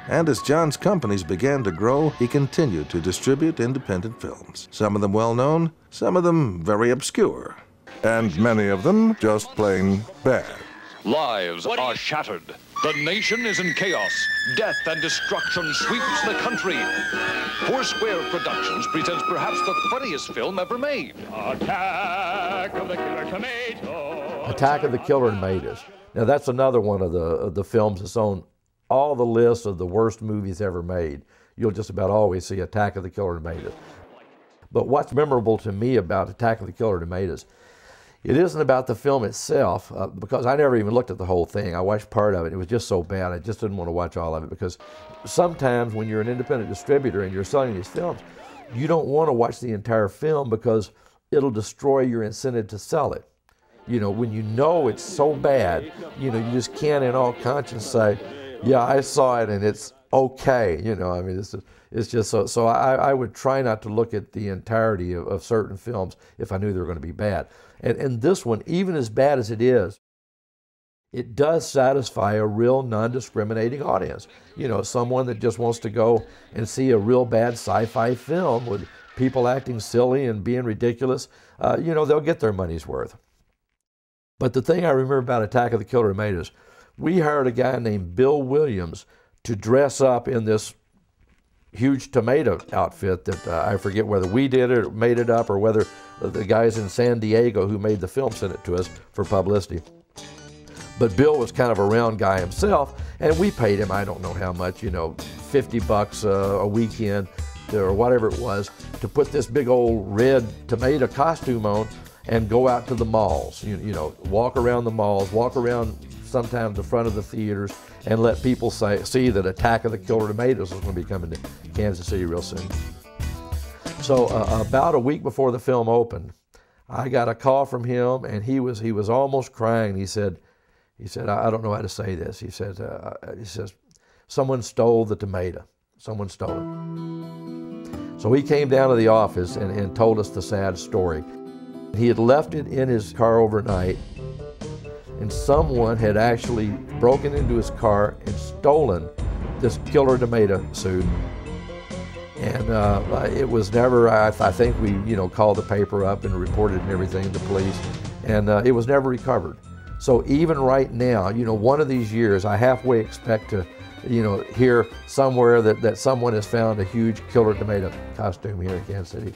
And as John's companies began to grow, he continued to distribute independent films. Some of them well-known, some of them very obscure. And many of them just plain bad. Lives are shattered. The nation is in chaos. Death and destruction sweeps the country. Foursquare Productions presents perhaps the funniest film ever made. Attack of the Killer Tomatoes. Attack of the Killer Tomatoes. Now that's another one of the films that's on all the lists of the worst movies ever made. You'll just about always see Attack of the Killer Tomatoes. But what's memorable to me about Attack of the Killer Tomatoes, it isn't about the film itself, because I never even looked at the whole thing. I watched part of it. It was just so bad. I just didn't want to watch all of it, because sometimes when you're an independent distributor and you're selling these films, you don't want to watch the entire film because it'll destroy your incentive to sell it. You know, when you know it's so bad, you know, you just can't in all conscience say, yeah, I saw it and it's okay. You know, I mean, it's just so. So I would try not to look at the entirety of certain films if I knew they were going to be bad. And this one, even as bad as it is, it does satisfy a real non-discriminating audience. You know, someone that just wants to go and see a real bad sci-fi film with people acting silly and being ridiculous, you know, they'll get their money's worth. But the thing I remember about Attack of the Killer Tomatoes, we hired a guy named Bill Williams to dress up in this huge tomato outfit that I forget whether we did it or made it up, or whether the guys in San Diego who made the film sent it to us for publicity. But Bill was kind of a round guy himself, and we paid him, I don't know how much, you know, $50 a weekend or whatever it was, to put this big old red tomato costume on and go out to the malls, you know, walk around the malls, walk around sometimes the front of the theaters, and let people see that Attack of the Killer Tomatoes is going to be coming to Kansas City real soon. So about a week before the film opened, I got a call from him, and he was almost crying. He said, I don't know how to say this. He says, someone stole the tomato. Someone stole it. So he came down to the office and told us the sad story. He had left it in his car overnight, and someone had actually broken into his car and stolen this killer tomato suit. And it was never, I think we, you know, called the paper up and reported and everything to the police, and it was never recovered. So even right now, you know, one of these years, I halfway expect to, you know, hear somewhere that someone has found a huge killer tomato costume here in Kansas City.